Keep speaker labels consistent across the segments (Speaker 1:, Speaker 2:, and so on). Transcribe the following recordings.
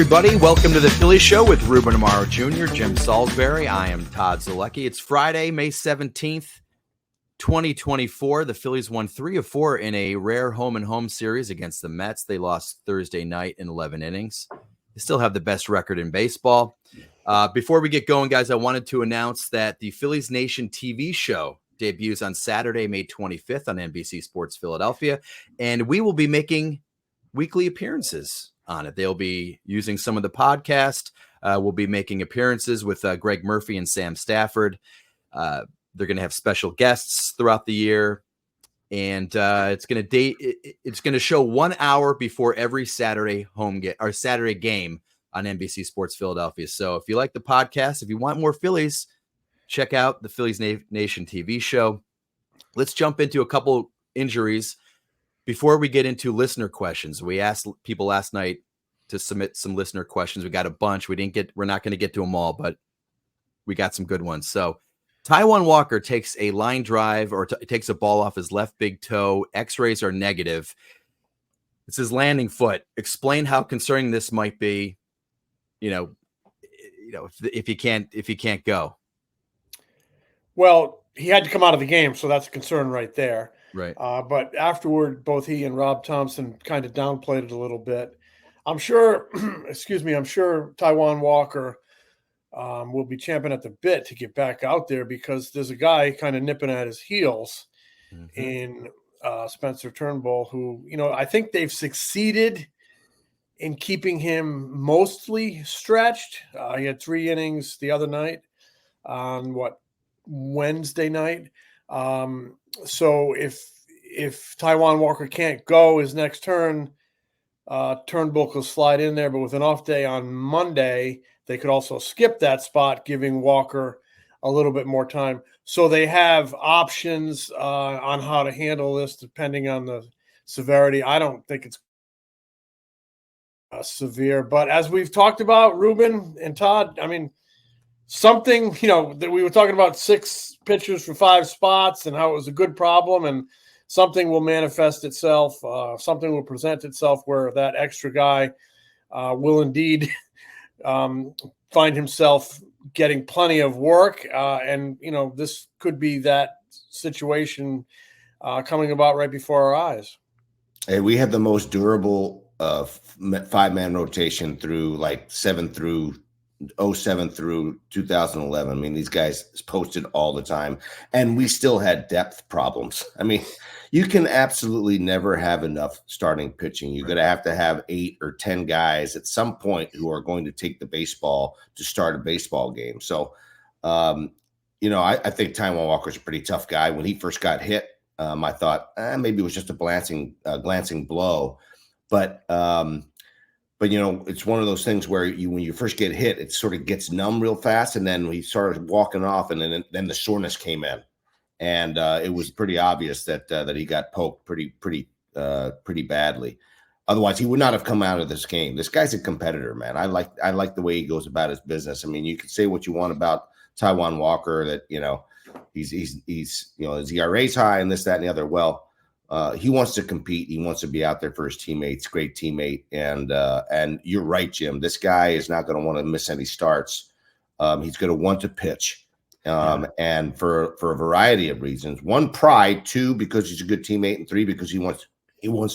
Speaker 1: everybody. Welcome to the Phillies Show with Ruben and Jr., Jim Salisbury. I am Todd Zalecki. It's Friday, May 17th, 2024. The Phillies won 3 of 4 in a rare home-and-home series against the Mets. They lost Thursday night in 11 innings. They still have the best record in baseball. Before we get going, guys, I wanted to announce that the Phillies Nation TV show debuts on Saturday, May 25th on NBC Sports Philadelphia, and we will be making weekly appearances on it. They'll be using some of the podcast. We'll be making appearances with Greg Murphy and Sam Stafford. They're going to have special guests throughout the year, and it's going to show 1 hour before every Saturday Saturday game on NBC Sports Philadelphia. So if you like the podcast, if you want more Phillies, check out the Phillies Nation TV show. Let's jump into a couple injuries. Before we get into listener questions, we asked people last night to submit some listener questions. We got a bunch. We're not going to get to them all, but we got some good ones. So Taijuan Walker takes a line drive or takes a ball off his left big toe. X-rays are negative. It's his landing foot. Explain how concerning this might be. If he can't go.
Speaker 2: Well, he had to come out of the game, so that's a concern right there.
Speaker 1: Right.
Speaker 2: But afterward, both he and Rob Thompson kind of downplayed it a little bit. I'm sure, I'm sure Taijuan Walker will be champing at the bit to get back out there because there's a guy kind of nipping at his heels in Spencer Turnbull, who, I think they've succeeded in keeping him mostly stretched. He had 3 innings the other night on Wednesday night. So if Taijuan Walker can't go his next turn, Turnbull could slide in there, but with an off day on Monday, they could also skip that spot, giving Walker a little bit more time. So they have options on how to handle this depending on the severity. I don't think it's severe, but as we've talked about, Ruben and Todd, I mean, something, that we were talking about 6 pitchers for 5 spots and how it was a good problem, and something will manifest itself. Something will present itself where that extra guy will indeed find himself getting plenty of work. And this could be that situation coming about right before our eyes.
Speaker 3: Hey, we have the most durable 5-man rotation through like 07 through 2011. I mean, these guys posted all the time, and we still had depth problems. I mean, you can absolutely never have enough starting pitching. You're going to have 8 or 10 guys at some point who are going to take the baseball to start a baseball game. So, I think Taijuan Walker's a pretty tough guy. When he first got hit, I thought maybe it was just a glancing blow, but it's one of those things where when you first get hit, it sort of gets numb real fast, and then he started walking off, and then the soreness came in, and it was pretty obvious that he got poked pretty badly. Otherwise, he would not have come out of this game. This guy's a competitor, man. I like the way he goes about his business. I mean, you can say what you want about Taijuan Walker, that he's his ERA's high and this, that, and the other. Well, he wants to compete. He wants to be out there for his teammates. Great teammate. And you're right, Jim. This guy is not going to want to miss any starts. He's going to want to pitch. And for a variety of reasons. 1, pride. 2, because he's a good teammate. And 3, because he wants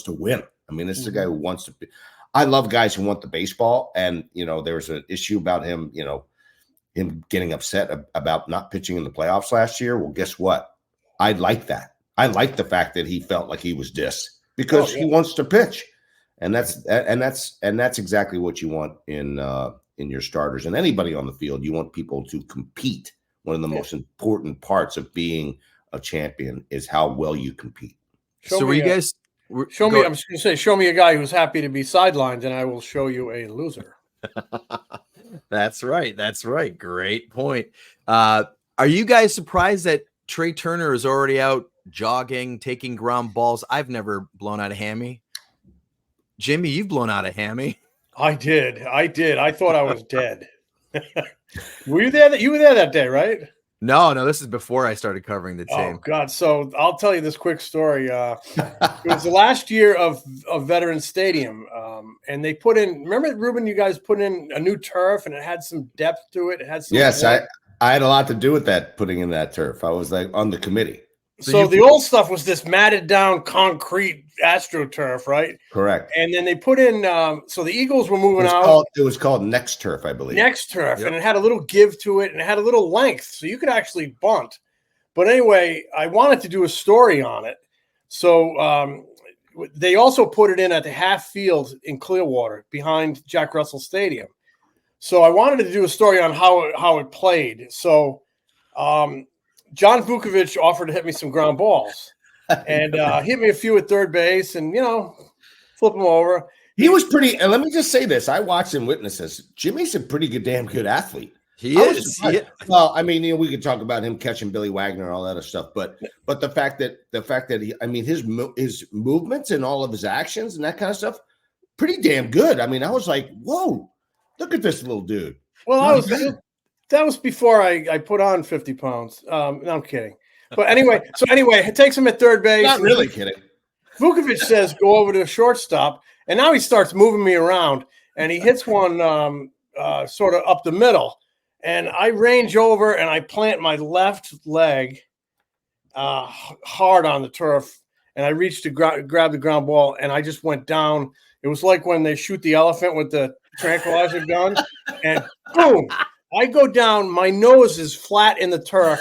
Speaker 3: to win. I mean, this is a guy who wants to be. I love guys who want the baseball. And, there was an issue about him, him getting upset about not pitching in the playoffs last year. Well, guess what? I like that. I like the fact that he felt like he was dissed because he wants to pitch, and that's exactly what you want in your starters and anybody on the field. You want people to compete. One of the most important parts of being a champion is how well you compete.
Speaker 2: Show me a guy who's happy to be sidelined, and I will show you a loser.
Speaker 1: That's right. Great point. Are you guys surprised that Trey Turner is already out jogging, taking ground balls? I've never blown out a hammy. Jimmy, you've blown out a hammy.
Speaker 2: I did. I thought I was dead. Were you there? You were there that day, right?
Speaker 1: No, this is before I started covering the
Speaker 2: Oh
Speaker 1: team.
Speaker 2: God! So I'll tell you this quick story. It was the last year of Veterans Stadium, and they put in. Remember, Ruben, you guys put in a new turf, and it had some depth to it. It had some.
Speaker 3: Yes, I had a lot to do with that, putting in that turf. I was like on the committee.
Speaker 2: So the old stuff was this matted down concrete AstroTurf, right?
Speaker 3: Correct.
Speaker 2: And then they put in. So the Eagles were moving out.
Speaker 3: It was called Next Turf, I believe.
Speaker 2: Next Turf, and it had a little give to it, and it had a little length, so you could actually bunt. But anyway, I wanted to do a story on it. So they also put it in at the half field in Clearwater behind Jack Russell Stadium. So I wanted to do a story on how it played. So John Vukovic offered to hit me some ground balls and hit me a few at third base and, flip them over.
Speaker 3: He was pretty, and let me just say this. I watched him witness this. Jimmy's a pretty damn good athlete.
Speaker 1: He is.
Speaker 3: Well, I mean, we could talk about him catching Billy Wagner and all that other stuff, but the fact that he, I mean, his movements and all of his actions and that kind of stuff, pretty damn good. I mean, I was like, whoa, look at this little dude.
Speaker 2: Well, that was before I put on 50 pounds. No, I'm kidding. But anyway, it takes him at third base.
Speaker 3: Not really kidding.
Speaker 2: Vukovic says, go over to the shortstop. And now he starts moving me around and he hits one sort of up the middle. And I range over and I plant my left leg hard on the turf. And I reached to grab the ground ball and I just went down. It was like when they shoot the elephant with the tranquilizer gun. And boom, I go down. My nose is flat in the turf.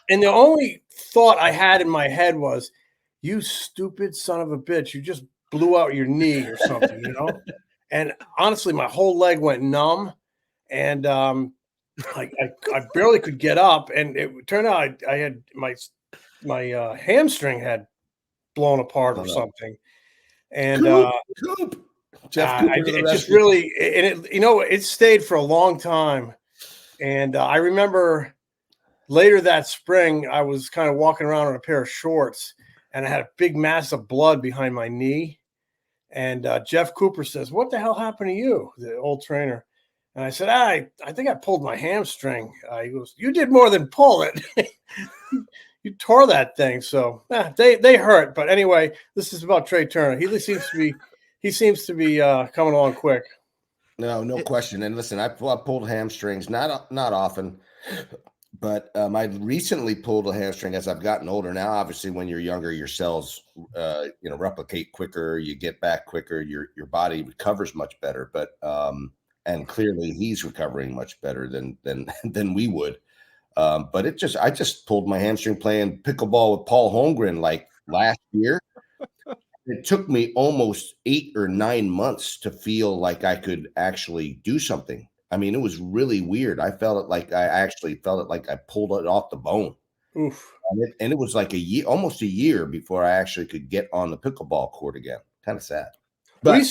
Speaker 2: And the only thought I had in my head was, you stupid son of a bitch. You just blew out your knee or something, And honestly, my whole leg went numb. And I barely could get up. And it turned out I had my hamstring had blown apart or something. And it just really, and it stayed for a long time. And I remember later that spring, I was kind of walking around in a pair of shorts and I had a big mass of blood behind my knee. And Jeff Cooper says, what the hell happened to you? The old trainer. And I said, I think I pulled my hamstring. He goes, you did more than pull it. You tore that thing. So they hurt. But anyway, this is about Trey Turner. He seems to be coming along quick.
Speaker 3: No question. And listen, I pulled hamstrings, not often, but I recently pulled a hamstring as I've gotten older. Now, obviously, when you're younger, your cells, replicate quicker. You get back quicker. Your body recovers much better. But and clearly, he's recovering much better than we would. But I just pulled my hamstring playing pickleball with Paul Holmgren like last year. It took me almost 8 or 9 months to feel like I could actually do something. I mean, it was really weird. I felt it like I pulled it off the bone.
Speaker 2: Oof.
Speaker 3: And it was like almost a year before I actually could get on the pickleball court again. Kind of sad. But
Speaker 2: we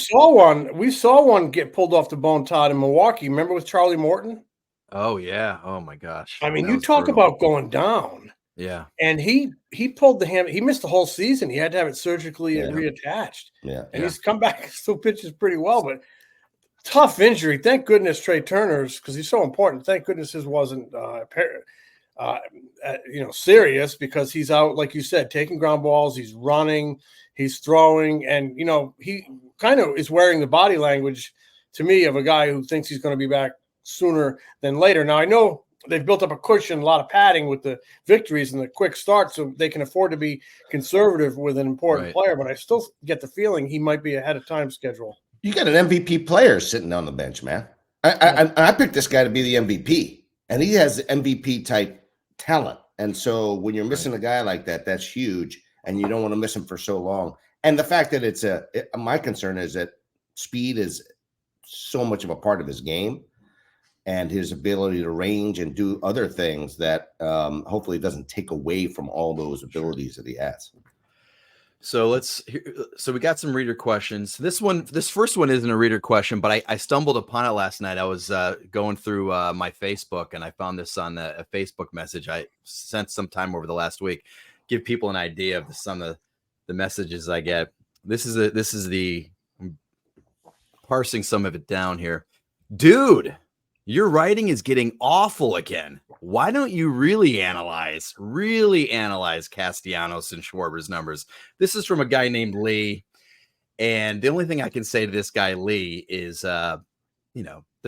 Speaker 2: saw one get pulled off the bone, Todd, in Milwaukee. Remember with Charlie Morton?
Speaker 1: Oh yeah. Oh my gosh.
Speaker 2: I mean, you talk about going down.
Speaker 1: Yeah.
Speaker 2: And he pulled the ham. He missed the whole season. He had to have it surgically reattached.
Speaker 3: Yeah.
Speaker 2: And he's come back, still pitches pretty well, but tough injury. Thank goodness Trey Turner's, because he's so important. Thank goodness his wasn't serious, because he's out, like you said, taking ground balls. He's running, he's throwing, and he kind of is wearing the body language to me of a guy who thinks he's going to be back sooner than later. Now I know they've built up a cushion, a lot of padding with the victories and the quick start, so they can afford to be conservative with an important player. But I still get the feeling he might be ahead of time schedule.
Speaker 3: You got an MVP player sitting on the bench, man. I picked this guy to be the MVP, and he has MVP type talent. And so when you're missing a guy like that, that's huge, and you don't want to miss him for so long. And the fact that my concern is that speed is so much of a part of his game, and his ability to range and do other things that hopefully doesn't take away from all those abilities that he has.
Speaker 1: So we got some reader questions. This first one isn't a reader question, but I stumbled upon it last night. I was going through my Facebook, and I found this on a Facebook message I sent sometime over the last week. Give people an idea of some of the messages I get. This is the I'm parsing some of it down here. Dude, your writing is getting awful again. why don't you really analyze Castellanos and Schwarber's numbers? This is from a guy named Lee. And the only thing I can say to this guy, Lee, is, the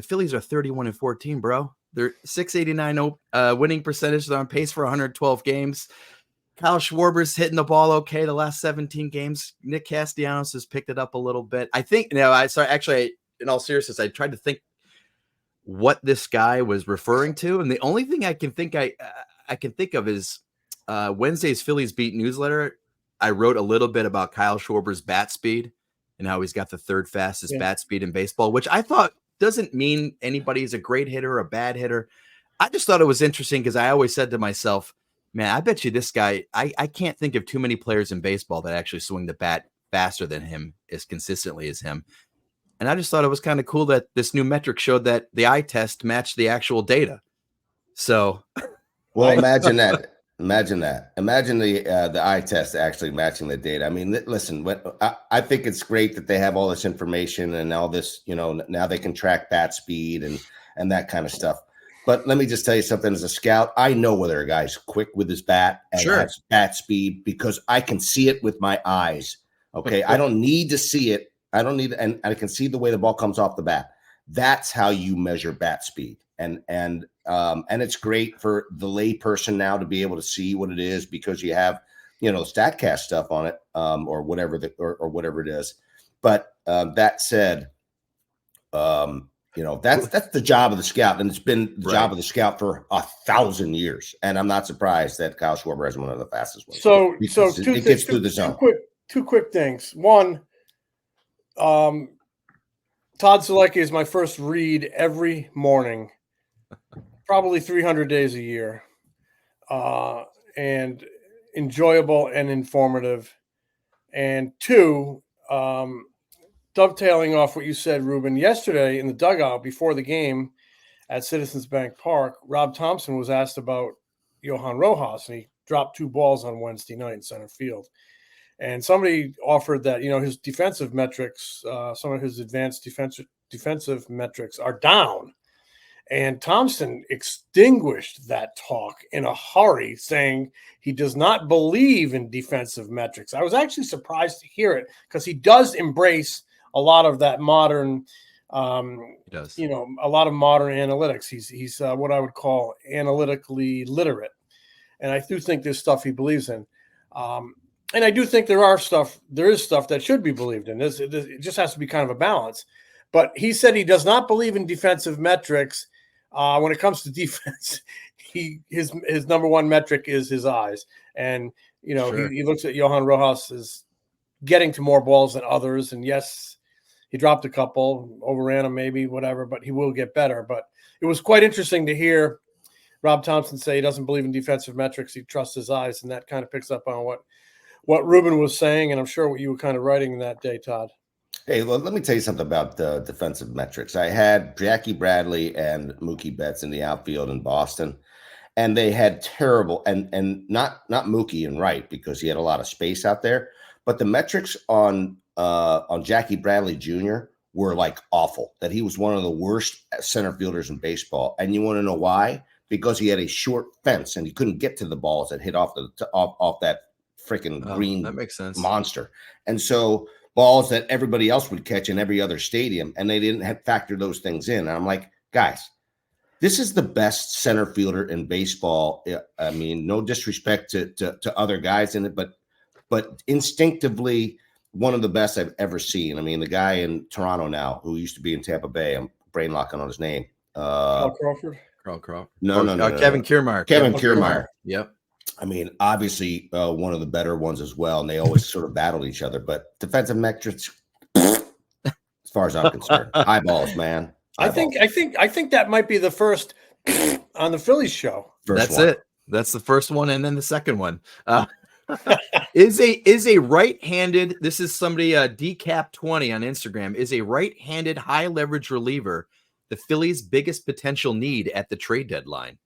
Speaker 1: Phillies are 31-14, bro. They're 689 winning percentage. They're on pace for 112 games. Kyle Schwarber's hitting the ball okay the last 17 games. Nick Castellanos has picked it up a little bit. I think, in all seriousness, I tried to think what this guy was referring to, and the only thing I can think of is Wednesday's Phillies Beat newsletter. I wrote a little bit about Kyle Schwarber's bat speed and how he's got the third fastest bat speed in baseball, which I thought doesn't mean anybody's a great hitter or a bad hitter. I just thought it was interesting because I always said to myself, man, I bet you this guy, I can't think of too many players in baseball that actually swing the bat faster than him as consistently as him. And I just thought it was kind of cool that this new metric showed that the eye test matched the actual data. So,
Speaker 3: well, imagine that. Imagine the eye test actually matching the data. I mean, listen, I think it's great that they have all this information and all this, now they can track bat speed and that kind of stuff. But let me just tell you something. As a scout, I know whether a guy's quick with his bat and has bat speed because I can see it with my eyes. Okay, I don't need to see it. And I can see the way the ball comes off the bat. That's how you measure bat speed. And it's great for the lay person now to be able to see what it is because you have, StatCast stuff on it, or whatever whatever it is. But that said, that's the job of the scout, and it's been the job of the scout for 1,000 years. And I'm not surprised that Kyle Schwarber has one of the fastest ones.
Speaker 2: So
Speaker 3: it gets through the zone.
Speaker 2: Two quick things. One, Todd Selecki is my first read every morning, probably 300 days a year, and enjoyable and informative. And two, dovetailing off what you said, Ruben, yesterday in the dugout before the game at Citizens Bank Park, Rob Thompson was asked about Johan Rojas, and he dropped 2 balls on Wednesday night in center field. And somebody offered that, his defensive metrics, some of his advanced defensive metrics are down. And Thompson extinguished that talk in a hurry, saying he does not believe in defensive metrics. I was actually surprised to hear it because he does embrace a lot of that modern, a lot of modern analytics. He's what I would call analytically literate. And I do think there's stuff he believes in. And I do think there is stuff that should be believed in. It just has to be kind of a balance. But he said he does not believe in defensive metrics. When it comes to defense, his number one metric is his eyes. And, he looks at Johan Rojas as getting to more balls than others. And yes, he dropped a couple, overran him maybe, whatever, but he will get better. But it was quite interesting to hear Rob Thompson say he doesn't believe in defensive metrics. He trusts his eyes. And that kind of picks up on what Ruben was saying, and I'm sure what you were kind of writing that day, Todd.
Speaker 3: Hey, well, let me tell you something about the defensive metrics. I had Jackie Bradley and Mookie Betts in the outfield in Boston, and they had terrible and not Mookie and Wright because he had a lot of space out there, but the metrics on Jackie Bradley Jr. were like awful. That he was one of the worst center fielders in baseball, and you want to know why? Because he had a short fence and he couldn't get to the balls that hit off that freaking green
Speaker 1: that makes sense.
Speaker 3: Monster. And so balls that everybody else would catch in every other stadium, and they didn't factor those things in. And I'm like, guys, this is the best center fielder in baseball. I mean, no disrespect to other guys in it, but instinctively one of the best I've ever seen. I mean, the guy in Toronto now who used to be in Tampa Bay, I'm brain locking on his name.
Speaker 2: Carl Crawford?
Speaker 1: Carl Crawford.
Speaker 3: No.
Speaker 1: Kevin Kiermaier.
Speaker 3: Kevin Kiermaier.
Speaker 1: Yep.
Speaker 3: I mean, obviously one of the better ones as well, and they always sort of battled each other. But defensive metrics, as far as I'm concerned, eyeballs, man. Eyeballs.
Speaker 2: I think that might be the first on the Phillies show.
Speaker 1: That's it. That's the first one, and then the second one is a right-handed. This is somebody decap20 on Instagram. Is a right-handed high leverage reliever the Phillies' biggest potential need at the trade deadline?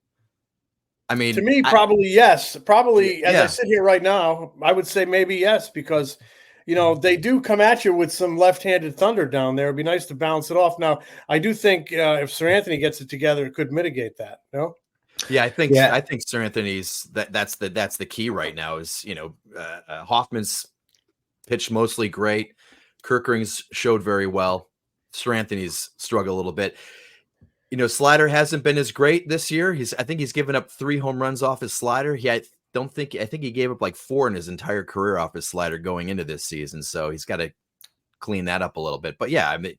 Speaker 1: I mean,
Speaker 2: to me, probably yes. Probably, as I sit here right now, I would say maybe yes, because, they do come at you with some left-handed thunder down there. It'd be nice to balance it off. Now, I do think if Sir Anthony gets it together, it could mitigate that, no?
Speaker 1: Yeah, I think Sir Anthony's that's the key right now is, Hoffman's pitched mostly great. Kirkering's showed very well. Sir Anthony's struggled a little bit. Slider hasn't been as great this year. I think he's given up 3 home runs off his slider. I think he gave up like 4 in his entire career off his slider going into this season. So he's got to clean that up a little bit. But yeah, I mean,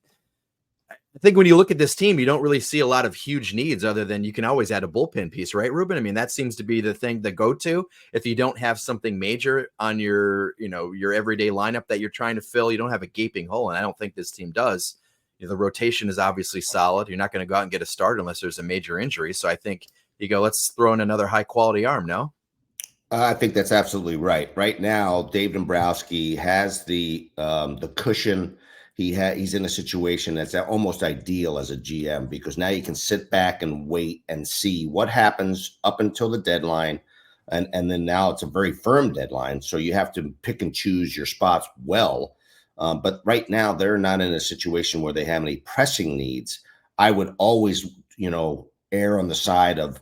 Speaker 1: I think when you look at this team, you don't really see a lot of huge needs other than you can always add a bullpen piece, right, Ruben? I mean, that seems to be the thing to go to. If you don't have something major on your everyday lineup that you're trying to fill, you don't have a gaping hole. And I don't think this team does. The rotation is obviously solid. You're not going to go out and get a start unless there's a major injury. So I think you go, let's throw in another high quality arm. No?
Speaker 3: I think that's absolutely right. Right now, Dave Dombrowski has the cushion. He's in a situation that's almost ideal as a GM because now you can sit back and wait and see what happens up until the deadline. And then now it's a very firm deadline. So you have to pick and choose your spots well. But right now, they're not in a situation where they have any pressing needs. I would always, err on the side of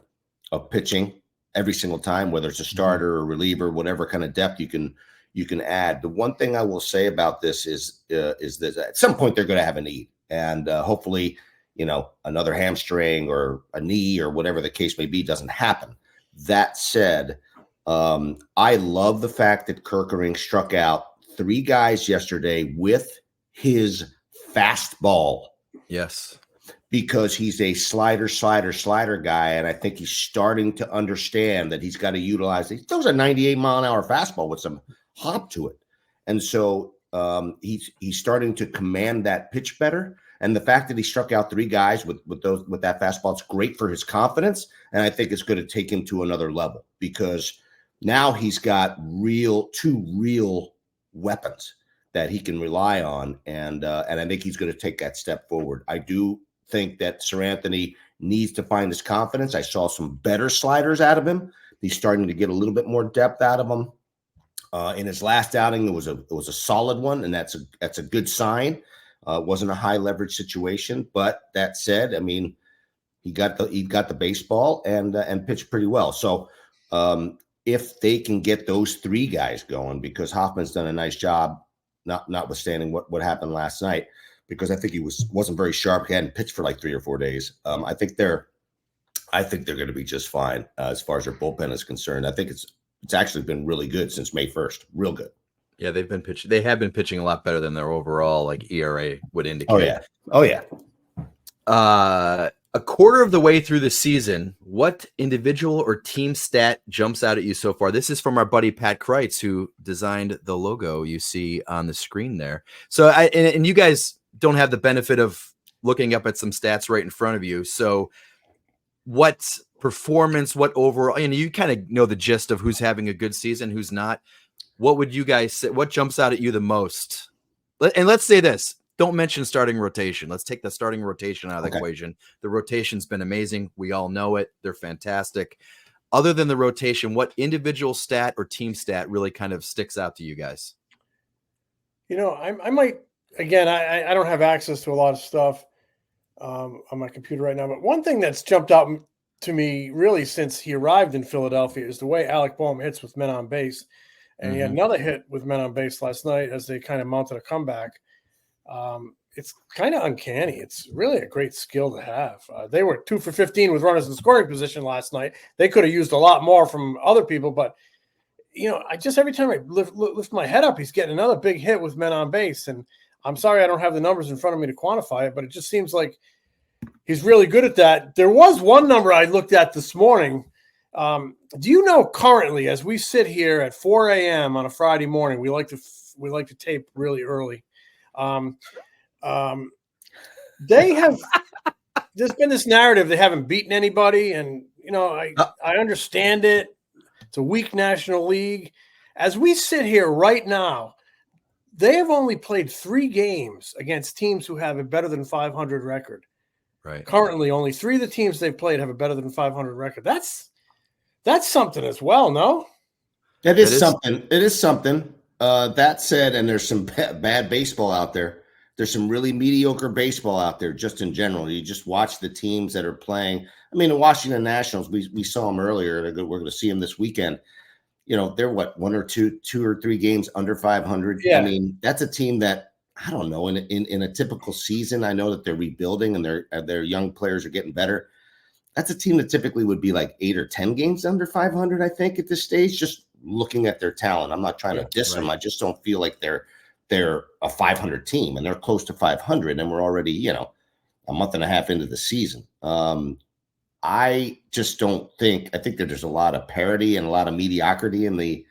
Speaker 3: pitching every single time, whether it's a starter or reliever, whatever kind of depth you can add. The one thing I will say about this is that at some point they're going to have a need, and hopefully, another hamstring or a knee or whatever the case may be doesn't happen. That said, I love the fact that Kirkering struck out 3 guys yesterday with his fastball.
Speaker 1: Yes.
Speaker 3: Because he's a slider guy. And I think he's starting to understand that he's got to utilize it. He throws a 98-mile-an-hour fastball with some hop to it. And so he's starting to command that pitch better. And the fact that he struck out 3 guys with that fastball, it's great for his confidence. And I think it's going to take him to another level because now he's got 2 real weapons that he can rely on, and I think he's going to take that step forward. I do think that Sir Anthony needs to find his confidence. I saw some better sliders out of him. He's starting to get a little bit more depth out of him. In his last outing, it was a solid one, and that's a good sign. It wasn't a high leverage situation, but that said, I mean, he got the baseball and pitched pretty well. So if they can get those 3 guys going, because Hoffman's done a nice job, notwithstanding what happened last night, because I think he wasn't very sharp. He hadn't pitched for like 3 or 4 days. I think they're going to be just fine as far as their bullpen is concerned. I think it's actually been really good since May 1st. Real good. Yeah,
Speaker 1: they have been pitching a lot better than their overall ERA would indicate.
Speaker 3: Oh yeah.
Speaker 1: A quarter of the way through the season, what individual or team stat jumps out at you so far? This is from our buddy Pat Kreitz, who designed the logo you see on the screen there. So, and you guys don't have the benefit of looking up at some stats right in front of you. So, what performance, what overall, you kind of know the gist of who's having a good season, who's not. What would you guys say? What jumps out at you the most? And let's say this. Don't mention starting rotation. Let's take the starting rotation out of the equation. The rotation's been amazing. We all know it. They're fantastic. Other than the rotation, what individual stat or team stat really kind of sticks out to you guys?
Speaker 2: I might, again, I don't have access to a lot of stuff on my computer right now, but one thing that's jumped out to me really since he arrived in Philadelphia is the way Alec Bohm hits with men on base. And he had another hit with men on base last night as they kind of mounted a comeback. It's kind of uncanny. It's really a great skill to have. They were 2 for 15 with runners in scoring position last night. They could have used a lot more from other people, but I just, every time I lift my head up, he's getting another big hit with men on base. And I'm sorry I don't have the numbers in front of me to quantify it, but it just seems like he's really good at that. There was one number I looked at this morning. Do you know currently, as we sit here at 4 a.m. on a Friday morning, we like to tape really early. They have, there's been this narrative they haven't beaten anybody, and I understand it. It's a weak National League. As we sit here right now, they have only played 3 games against teams who have a better than 500 record.
Speaker 1: Right.
Speaker 2: Currently, only 3 of the teams they've played have a better than 500 record. That's something as well, no?
Speaker 3: It is something. It is something. That said, and there's some bad baseball out there. There's some really mediocre baseball out there just in general. You just watch the teams that are playing. I mean, the Washington Nationals, we saw them earlier. We're going to see them this weekend. They're what, two or three games under 500.
Speaker 2: Yeah.
Speaker 3: I mean, that's a team that, I don't know, in a typical season, I know that they're rebuilding and their young players are getting better. That's a team that typically would be like 8 or 10 games under 500, I think, at this stage, just looking at their talent. I'm not trying to diss them. I just don't feel like they're a 500 team, and they're close to 500, and we're already, a month and a half into the season. I just don't think, I think that there's a lot of parity and a lot of mediocrity in the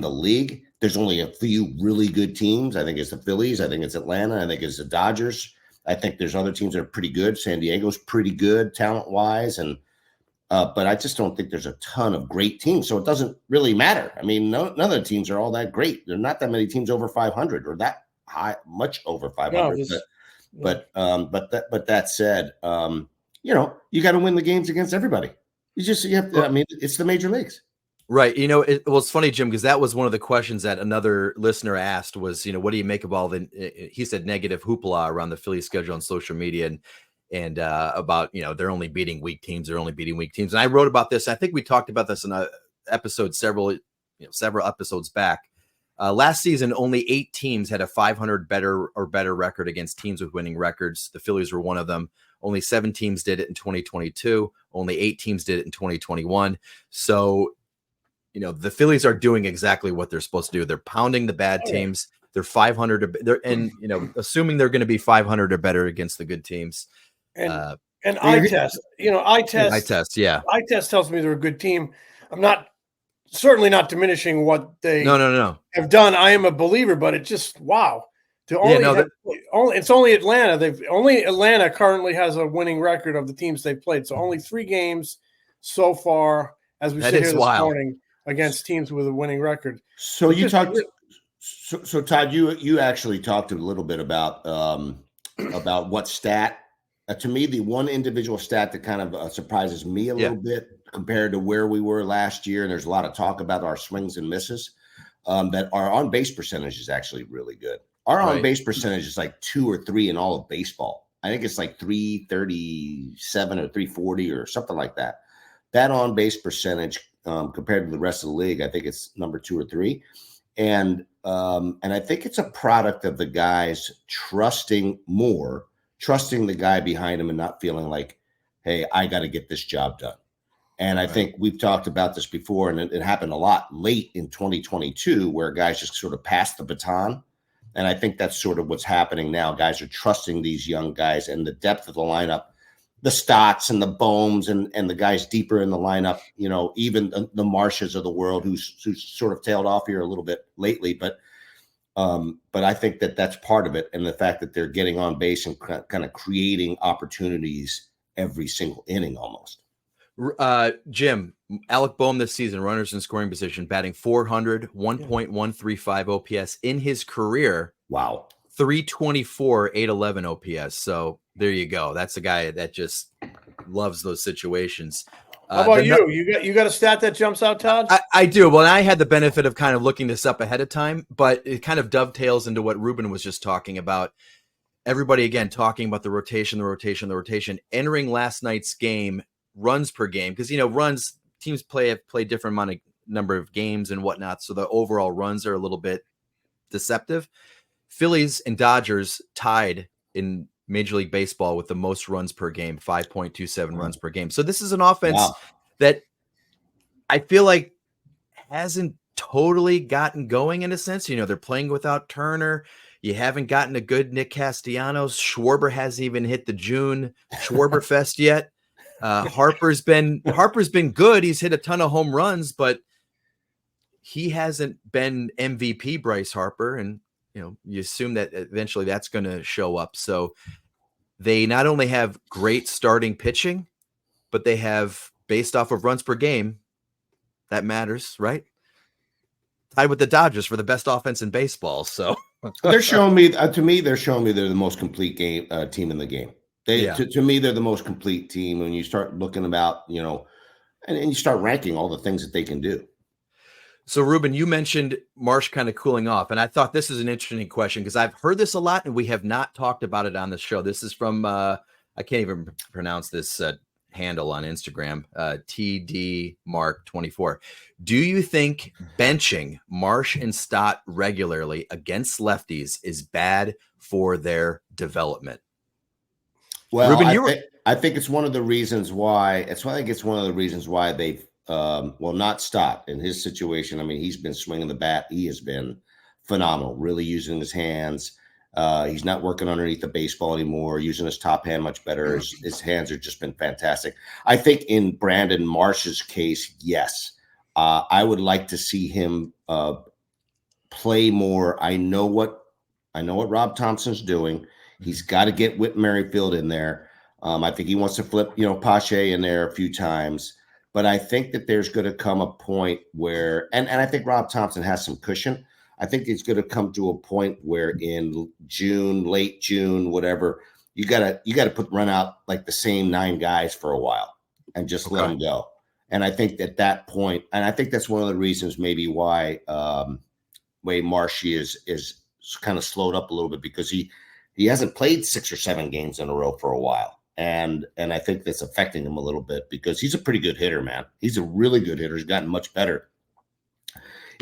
Speaker 3: league. There's only a few really good teams. I think it's the Phillies. I think it's Atlanta. I think it's the Dodgers. I think there's other teams that are pretty good. San Diego's pretty good talent-wise, but I just don't think there's a ton of great teams, so it doesn't really matter. I mean, none of the teams are all that great. There are not that many teams over 500 or that high, much over 500. But that said, you got to win the games against everybody. You have to. I mean, it's the major leagues.
Speaker 1: Right. It's funny, Jim, because that was one of the questions that another listener asked was, what do you make of all he said negative hoopla around the Phillies schedule on social media and about, they're only beating weak teams. And I wrote about this. I think we talked about this in a episode several episodes back. Last season, only 8 teams had a 500 better record against teams with winning records. The Phillies were one of them. Only 7 teams did it in 2022. Only 8 teams did it in 2021. So, the Phillies are doing exactly what they're supposed to do. They're pounding the bad teams. They're 500. Assuming they're going to be 500 or better against the good teams.
Speaker 2: And eye test. Eye test.
Speaker 1: Yeah.
Speaker 2: Eye test tells me they're a good team. I'm certainly not diminishing what they have done. I am a believer, but it just wow. It's only Atlanta. Only Atlanta currently has a winning record of the teams they've played. So only 3 games so far, as we sit here this morning, against teams with a winning record.
Speaker 3: So you talked. So Todd, you actually talked a little bit about what stat. To me, the one individual stat that kind of surprises me a little bit compared to where we were last year, and there's a lot of talk about our swings and misses, that our on-base percentage is actually really good. Our on-base percentage is like 2 or 3 in all of baseball. I think it's like 337 or 340 or something like that. That on-base percentage compared to the rest of the league, I think it's number 2 or 3. And I think it's a product of the guys trusting the guy behind him and not feeling like, hey, I got to get this job done. And I think we've talked about this before, and it happened a lot late in 2022 where guys just sort of passed the baton. And I think that's sort of what's happening now. Guys are trusting these young guys and the depth of the lineup, the Stotts and the Bohms and the guys deeper in the lineup, even the Marshes of the world who's sort of tailed off here a little bit lately. But I think that's part of it. And the fact that they're getting on base and kind of creating opportunities every single inning almost.
Speaker 1: Jim, Alec Bohm this season, runners in scoring position, batting 400, 1.135 OPS in his career.
Speaker 3: Wow.
Speaker 1: 324, 811 OPS. So there you go. That's a guy that just loves those situations.
Speaker 2: How about you? You got a stat that jumps out, Todd?
Speaker 1: I do. Well, I had the benefit of kind of looking this up ahead of time, but it kind of dovetails into what Ruben was just talking about. Everybody, again, talking about the rotation. Entering last night's game, runs per game, because runs teams play different number of games and whatnot, so the overall runs are a little bit deceptive. Phillies and Dodgers tied in Major League Baseball with the most runs per game, 5.27 runs per game. So this is an offense that I feel like hasn't totally gotten going in a sense. They're playing without Turner. You haven't gotten a good Nick Castellanos. Schwarber hasn't even hit the June Schwarber Fest yet. Harper's been good. He's hit a ton of home runs, but he hasn't been MVP Bryce Harper. And, you assume that eventually that's going to show up. So they not only have great starting pitching, but they have, based off of runs per game, that matters, right? Tied with the Dodgers for the best offense in baseball. So
Speaker 3: they're showing me, to me, they're the most complete team in the game. To me, they're the most complete team when you start looking about, and you start ranking all the things that they can do.
Speaker 1: So, Ruben, you mentioned Marsh kind of cooling off, and I thought this is an interesting question because I've heard this a lot, and we have not talked about it on the show. This is from I can't even pronounce this handle on Instagram, TD Mark 24. Do you think benching Marsh and Stott regularly against lefties is bad for their development?
Speaker 3: Well,
Speaker 1: Ruben,
Speaker 3: I think it's one of the reasons why. It's why I think it's one of the reasons why they've well, not Stott in his situation. I mean, he's been swinging the bat. He has been phenomenal, really using his hands. He's not working underneath the baseball anymore, using his top hand much better. His hands have just been fantastic. I think in Brandon Marsh's case, yes, I would like to see him play more. I know what Rob Thompson's doing. He's got to get Whit Merrifield in there. I think he wants to flip, Pache in there a few times. But I think that there's going to come a point where, and I think Rob Thompson has some cushion. I think it's going to come to a point where in June, late June, whatever, you gotta run out like the same 9 guys for a while and just let them go. And I think at that point, and I think that's one of the reasons maybe why Marsh is kind of slowed up a little bit, because he hasn't played 6 or 7 games in a row for a while. And I think that's affecting him a little bit, because he's a pretty good hitter, man. He's a really good hitter. He's gotten much better.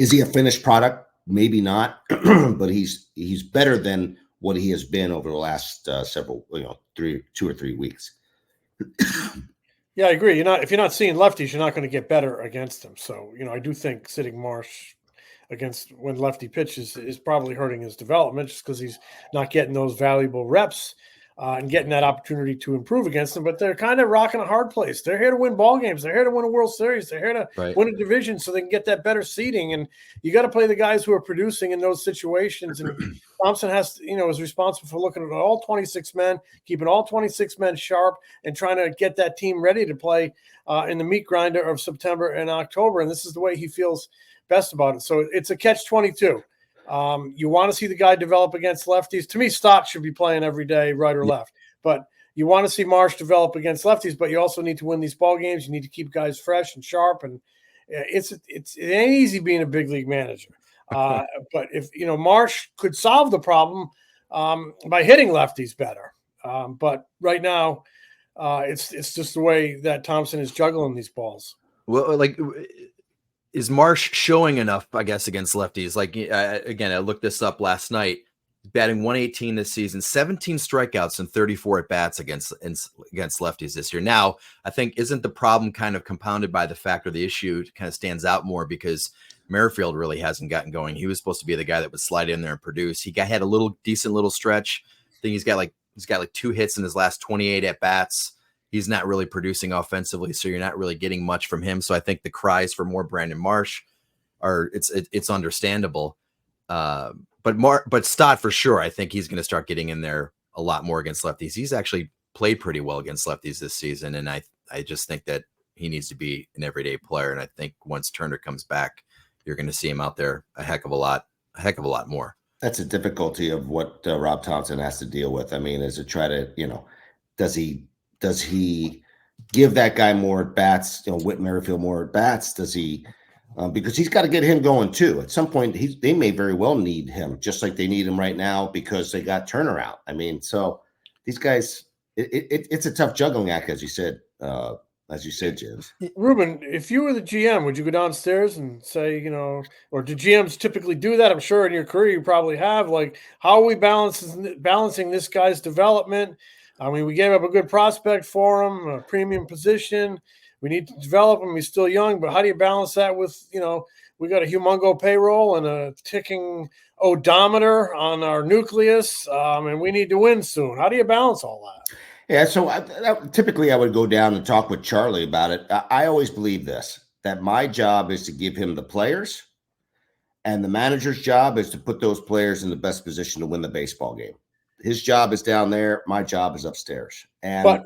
Speaker 3: Is he a finished product? Maybe not, but he's better than what he has been over the last several, 2 or 3 weeks.
Speaker 2: Yeah, I agree. If you're not seeing lefties, you're not going to get better against them. So, I do think sitting Marsh against when lefty pitches is probably hurting his development, just because he's not getting those valuable reps and getting that opportunity to improve against them. But they're kind of rocking a hard place. They're here to win ball games. They're here to win a World Series. They're here to win a division so they can get that better seeding. And you got to play the guys who are producing in those situations. And Thompson has, is responsible for looking at all 26 men, keeping all 26 men sharp, and trying to get that team ready to play in the meat grinder of September and October. And this is the way he feels best about it. So it's a catch-22. You want to see the guy develop against lefties. To me, Stott should be playing every day, right or left. But you want to see Marsh develop against lefties, but you also need to win these ball games. You need to keep guys fresh and sharp. And it ain't easy being a big league manager. But if Marsh could solve the problem by hitting lefties better. But right now, it's just the way that Thompson is juggling these balls.
Speaker 1: Well, is Marsh showing enough, I guess, against lefties? Again, I looked this up last night. Batting 118 this season, 17 strikeouts and 34 at bats against lefties this year. Now, I think isn't the problem kind of compounded by the fact, or the issue kind of stands out more because Merrifield really hasn't gotten going. He was supposed to be the guy that would slide in there and produce. He had a decent little stretch. I think he's got like 2 hits in his last 28 at bats. He's not really producing offensively, so you're not really getting much from him. So I think the cries for more Brandon Marsh it's understandable. But Stott for sure, I think he's going to start getting in there a lot more against lefties. He's actually played pretty well against lefties this season, and I just think that he needs to be an everyday player. And I think once Turner comes back, you're going to see him out there a heck of a lot more. That's
Speaker 3: a difficulty of what Rob Thompson has to deal with. I mean, is to try to, does he give that guy more at bats, Whit Merrifield more at bats? Does he, because he's got to get him going too. At some point, they may very well need him, just like they need him right now because they got Turner out. I mean, so these guys, it's a tough juggling act, as you said, James.
Speaker 2: Ruben, if you were the GM, would you go downstairs and say, or do GMs typically do that? I'm sure in your career you probably have. How are we balancing this guy's development? I mean, we gave up a good prospect for him, a premium position. We need to develop him. He's still young, but how do you balance that with, we got a humongo payroll and a ticking odometer on our nucleus, and we need to win soon. How do you balance all that?
Speaker 3: Yeah, so typically I would go down and talk with Charlie about it. I always believe this, that my job is to give him the players, and the manager's job is to put those players in the best position to win the baseball game. His job is down there. My job is upstairs. And
Speaker 2: but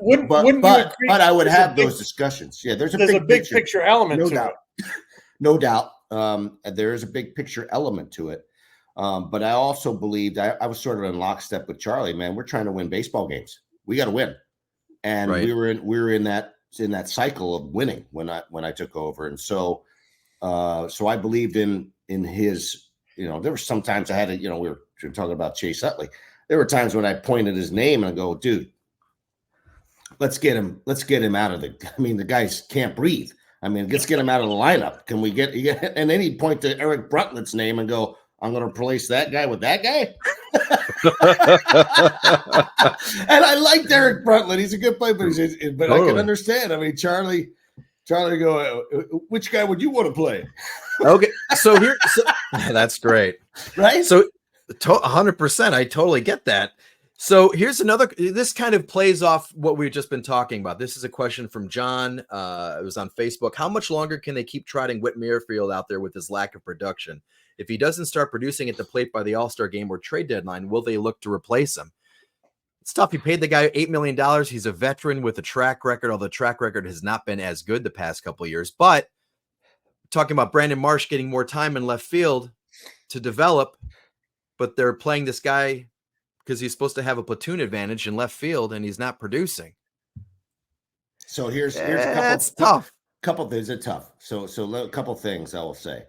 Speaker 3: I would have those discussions. Yeah, there's a big picture element.
Speaker 2: No doubt.
Speaker 3: No doubt. There is a big picture element to it. But I also believed I was sort of in lockstep with Charlie. Man, we're trying to win baseball games. We got to win, and we were in that cycle of winning when I took over. And so So I believed in his, there were sometimes I had to, we were talking about Chase Utley. There were times when I pointed his name and I go, dude, let's get him out of the guys can't breathe. Let's get him out of the lineup. Can we get and then he'd point to Eric Bruntlit's name and go, I'm going to replace that guy with that guy. And I liked Eric Bruntlett. He's a good player, but I can understand. Charlie go, which guy would you want to play?
Speaker 1: Okay. So that's great.
Speaker 3: Right.
Speaker 1: So 100%. I totally get that. So here's this kind of plays off what we've just been talking about. This is a question from John. It was on Facebook. How much longer can they keep trotting Whit Merrifield out there with his lack of production? If he doesn't start producing at the plate by the All-Star game or trade deadline, will they look to replace him? It's tough. You paid the guy $8 million. He's a veteran with a track record, although the track record has not been as good the past couple of years. But talking about Brandon Marsh getting more time in left field to develop, but they're playing this guy because he's supposed to have a platoon advantage in left field, and he's not producing.
Speaker 3: So here's a couple things are tough. So a couple things I will say.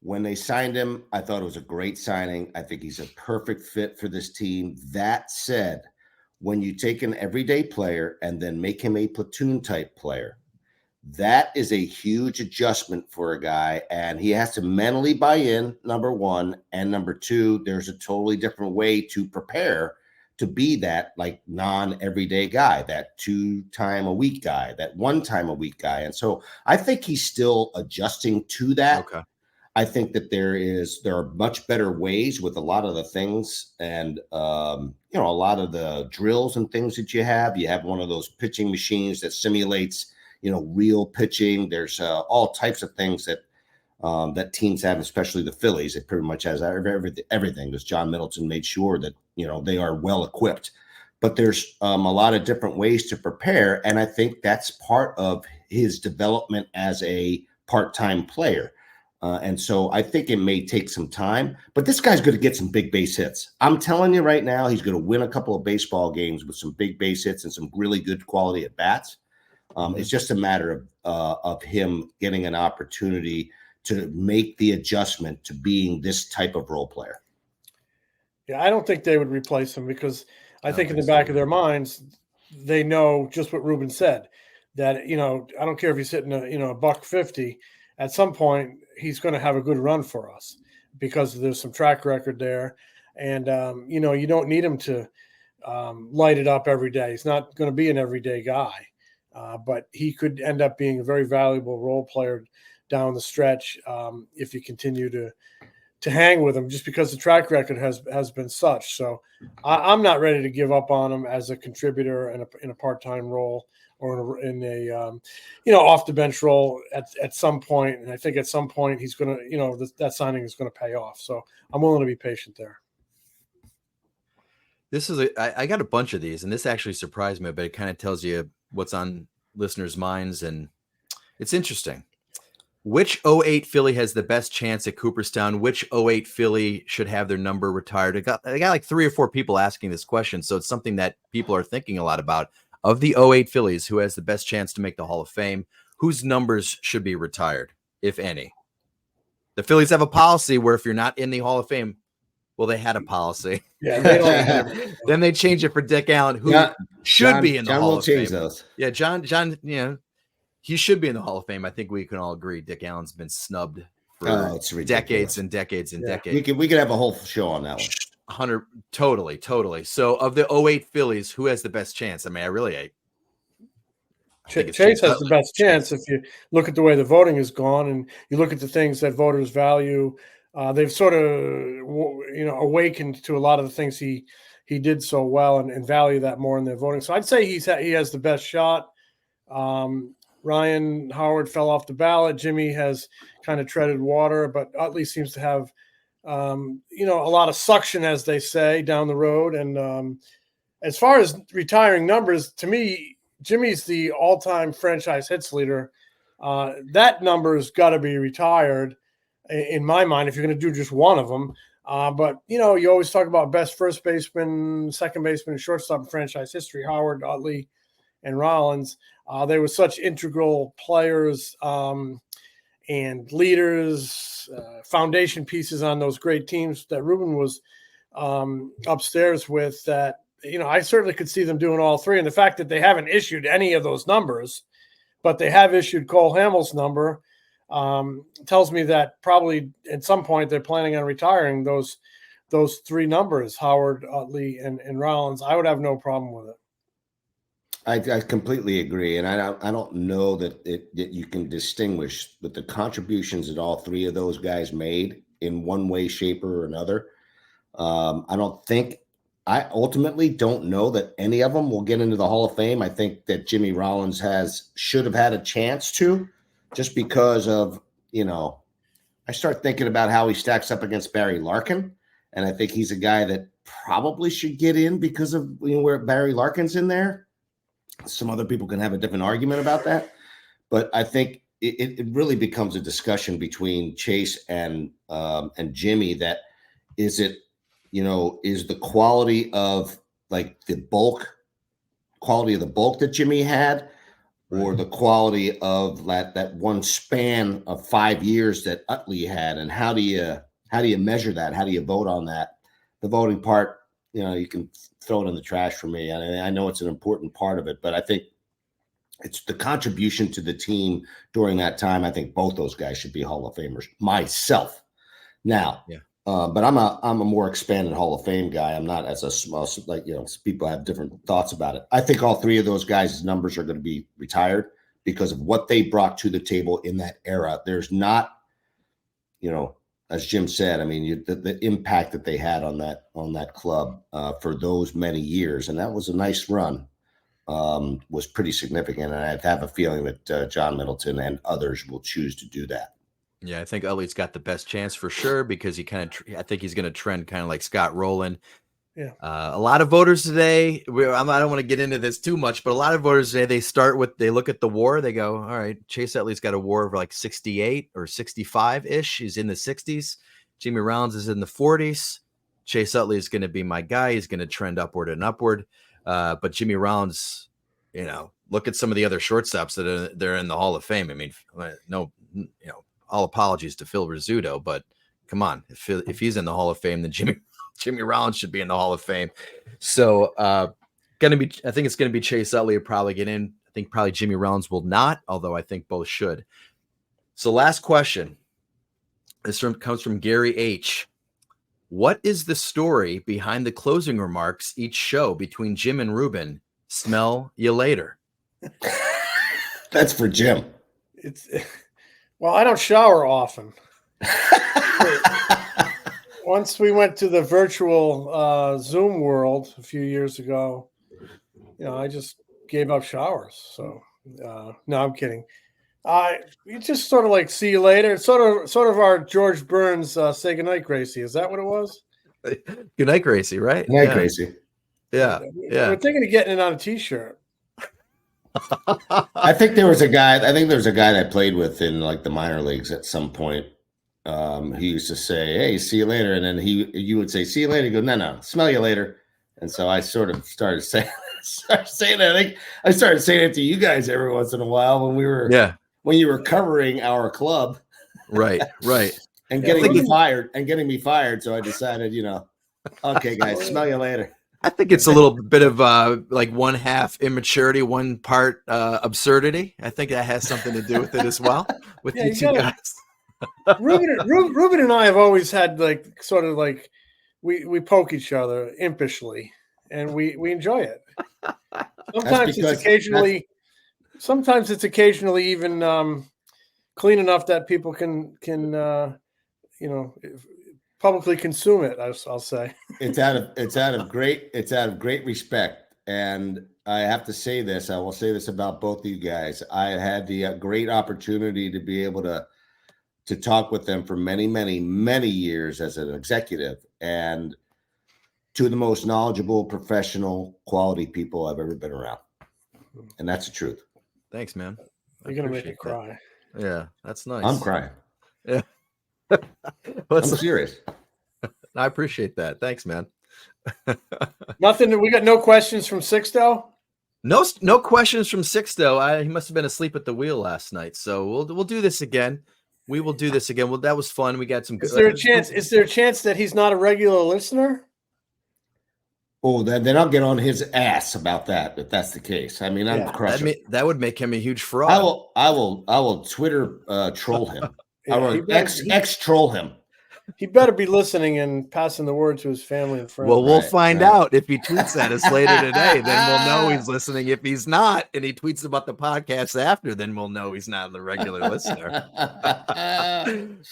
Speaker 3: When they signed him, I thought it was a great signing. I think he's a perfect fit for this team. That said, when you take an everyday player and then make him a platoon type player, that is a huge adjustment for a guy, and he has to mentally buy in, number one, and number two, there's a totally different way to prepare to be that like non-everyday guy, that 2 time a week guy, that 1 time a week guy. And so I think he's still adjusting to that.
Speaker 1: Okay.
Speaker 3: I think that there are much better ways with a lot of the things and, a lot of the drills and things that you have. You have one of those pitching machines that simulates, real pitching. There's all types of things that that teams have, especially the Phillies. It pretty much has everything because John Middleton made sure that, they are well equipped. But there's a lot of different ways to prepare. And I think that's part of his development as a part-time player. And so I think it may take some time, but this guy's going to get some big base hits. I'm telling you right now, he's going to win a couple of baseball games with some big base hits and some really good quality at bats. It's just a matter of him getting an opportunity to make the adjustment to being this type of role player.
Speaker 2: Yeah, I don't think they would replace him because I think in the back of their minds, they know just what Ruben said, that, I don't care if he's hitting a $150, at some point he's going to have a good run for us because there's some track record there. And, you don't need him to light it up every day. He's not going to be an everyday guy, but he could end up being a very valuable role player down the stretch if you continue to hang with him, just because the track record has been such. So I'm not ready to give up on him as a contributor in a part-time role or in a off the bench role at some point. And I think at some point he's going to, that signing is going to pay off. So I'm willing to be patient there.
Speaker 1: I got a bunch of these, and this actually surprised me, but it kind of tells you what's on listeners' minds, and it's interesting. Which 08 Philly has the best chance at Cooperstown? Which 08 Philly should have their number retired? I got like 3 or 4 people asking this question, so it's something that people are thinking a lot about. Of the 08 Phillies, who has the best chance to make the Hall of Fame? Whose numbers should be retired, if any? The Phillies have a policy where if you're not in the Hall of Fame, well, they had a policy.
Speaker 2: Yeah, they don't.
Speaker 1: Then they change it for Dick Allen, who should be in the Hall of Fame.
Speaker 3: Those.
Speaker 1: Yeah, John, he should be in the Hall of Fame. I think we can all agree Dick Allen's been snubbed for decades and decades and decades.
Speaker 3: We could have a whole show on that one.
Speaker 1: 100, totally. So of the 08 Phillies, who has the best chance? I think
Speaker 2: Chase has the best chance if you look at the way the voting has gone and you look at the things that voters value. They've sort of, awakened to a lot of the things he did so well and value that more in their voting. So I'd say he has the best shot. Ryan Howard fell off the ballot. Jimmy has kind of treaded water, but Utley seems to have, a lot of suction, as they say, down the road. And as far as retiring numbers, to me, Jimmy's the all-time franchise hits leader. That number's got to be retired in my mind if you're going to do just one of them. But, you always talk about best first baseman, second baseman, and shortstop in franchise history, Howard, Utley, and Rollins. They were such integral players and leaders, foundation pieces on those great teams that Ruben was upstairs with, that, I certainly could see them doing all three. And the fact that they haven't issued any of those numbers, but they have issued Cole Hamels' number, tells me that probably at some point they're planning on retiring those three numbers, Howard, Utley, and Rollins. I would have no problem with it.
Speaker 3: I completely agree, and I don't know that you can distinguish with the contributions that all three of those guys made in one way, shape, or another. I ultimately don't know that any of them will get into the Hall of Fame. I think that Jimmy Rollins should have had a chance to, just because of, I start thinking about how he stacks up against Barry Larkin, and I think he's a guy that probably should get in because of where Barry Larkin's in there. Some other people can have a different argument about that, but I think it really becomes a discussion between Chase and Jimmy. That is the quality of the bulk that Jimmy had, or the quality of that one span of 5 years that Utley had, and how do you measure that? How do you vote on that? The voting part, you can throw it in the trash for me. I know it's an important part of it, but I think it's the contribution to the team during that time. I think both those guys should be Hall of Famers myself. Now, yeah. But I'm a more expanded Hall of Fame guy. I'm not as a small, people have different thoughts about it. I think all three of those guys' numbers are going to be retired because of what they brought to the table in that era. There's not, as Jim said, the impact that they had on that club for those many years, and that was a nice run, was pretty significant. And I have a feeling that John Middleton and others will choose to do that.
Speaker 1: Yeah, I think Utley's got the best chance for sure, because I think he's going to trend kind of like Scott Rowland.
Speaker 2: Yeah.
Speaker 1: A lot of voters today, I don't want to get into this too much, but a lot of voters today, they look at the WAR, they go, all right, Chase Utley's got a WAR of like 68 or 65-ish. He's in the 60s. Jimmy Rollins is in the 40s. Chase Utley is going to be my guy. He's going to trend upward and upward. But Jimmy Rollins, look at some of the other shortstops they're in the Hall of Fame. All apologies to Phil Rizzuto, but come on, if he's in the Hall of Fame, then Jimmy Rollins should be in the Hall of Fame. So I think it's going to be Chase Utley will probably get in. I think probably Jimmy Rollins will not, although I think both should. So last question. This comes from Gary H. What is the story behind the closing remarks each show between Jim and Ruben? Smell you later.
Speaker 3: That's for Jim.
Speaker 2: Well, I don't shower often. Once we went to the virtual Zoom world a few years ago, I just gave up showers. So no, I'm kidding. You just sort of like see you later. It's sort of our George Burns say goodnight, Gracie. Is that what it was?
Speaker 1: Good night, Gracie, right?
Speaker 3: Good night, Gracie.
Speaker 1: Yeah.
Speaker 2: We're thinking of getting it on a t-shirt.
Speaker 3: I think there was a guy that I played with in the minor leagues at some point. He used to say, "Hey, see you later," and then you would say, "See you later." He'd go, "No, smell you later." And so I sort of started saying that. I think I started saying it to you guys every once in a while when you were covering our club,
Speaker 1: right,
Speaker 3: and getting me fired. So I decided, okay, guys, smell you later.
Speaker 1: I think it's a little bit of one half immaturity, one part absurdity. I think that has something to do with it as well. With you two guys,
Speaker 2: Ruben and I have always had we poke each other impishly, and we enjoy it. Sometimes it's occasionally even clean enough that people can publicly consume it. I'll say
Speaker 3: it's out of great respect, and I have to say this. I will say this about both of you guys. I had the great opportunity to be able to talk with them for many, many, many years as an executive, and two of the most knowledgeable, professional, quality people I've ever been around, and that's the truth.
Speaker 1: Thanks, man.
Speaker 2: You're gonna make me cry.
Speaker 1: Yeah, that's nice.
Speaker 3: I'm crying.
Speaker 1: Yeah.
Speaker 3: I'm serious.
Speaker 1: I appreciate that. Thanks, man.
Speaker 2: Nothing. We got no questions from Sixto.
Speaker 1: No questions from Sixto. He must have been asleep at the wheel last night. So we'll do this again. We will do this again. Well, that was fun. We got some.
Speaker 2: Is there a chance? Is there a chance that he's not a regular listener?
Speaker 3: Oh, then I'll get on his ass about that if that's the case. I mean, I'm crushing.
Speaker 1: That would make him a huge fraud.
Speaker 3: I will Twitter troll him.
Speaker 2: Yeah,
Speaker 3: I will X troll him.
Speaker 2: He better be listening and passing the word to his family and friends.
Speaker 1: Well, we'll find out if he tweets at us later today. Then we'll know he's listening. If he's not, and he tweets about the podcast after, then we'll know he's not the regular listener.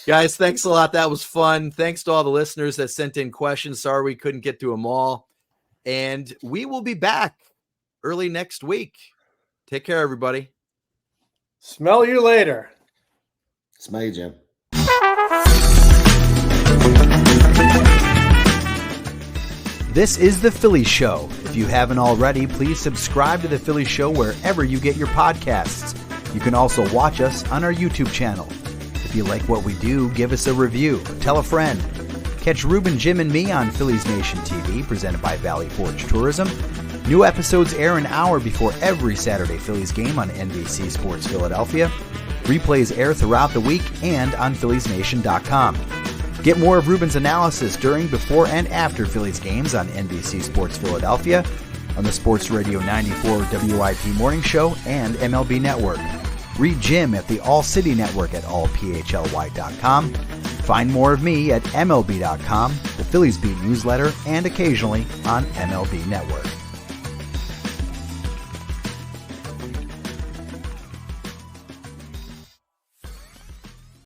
Speaker 1: Guys, thanks a lot. That was fun. Thanks to all the listeners that sent in questions. Sorry we couldn't get to them all. And we will be back early next week. Take care, everybody.
Speaker 2: Smell you later.
Speaker 3: Smell you, Jim.
Speaker 1: This is The Phillies Show. If you haven't already, please subscribe to The Phillies Show wherever you get your podcasts. You can also watch us on our YouTube channel. If you like what we do, give us a review. Tell a friend. Catch Ruben, Jim, and me on Phillies Nation TV, presented by Valley Forge Tourism. New episodes air an hour before every Saturday Phillies game on NBC Sports Philadelphia. Replays air throughout the week and on PhilliesNation.com. Get more of Ruben's analysis during, before, and after Phillies games on NBC Sports Philadelphia, on the Sports Radio 94 WIP Morning Show, and MLB Network. Read Jim at the All City Network at allphly.com. Find more of me at MLB.com, the Phillies Beat newsletter, and occasionally on MLB Network.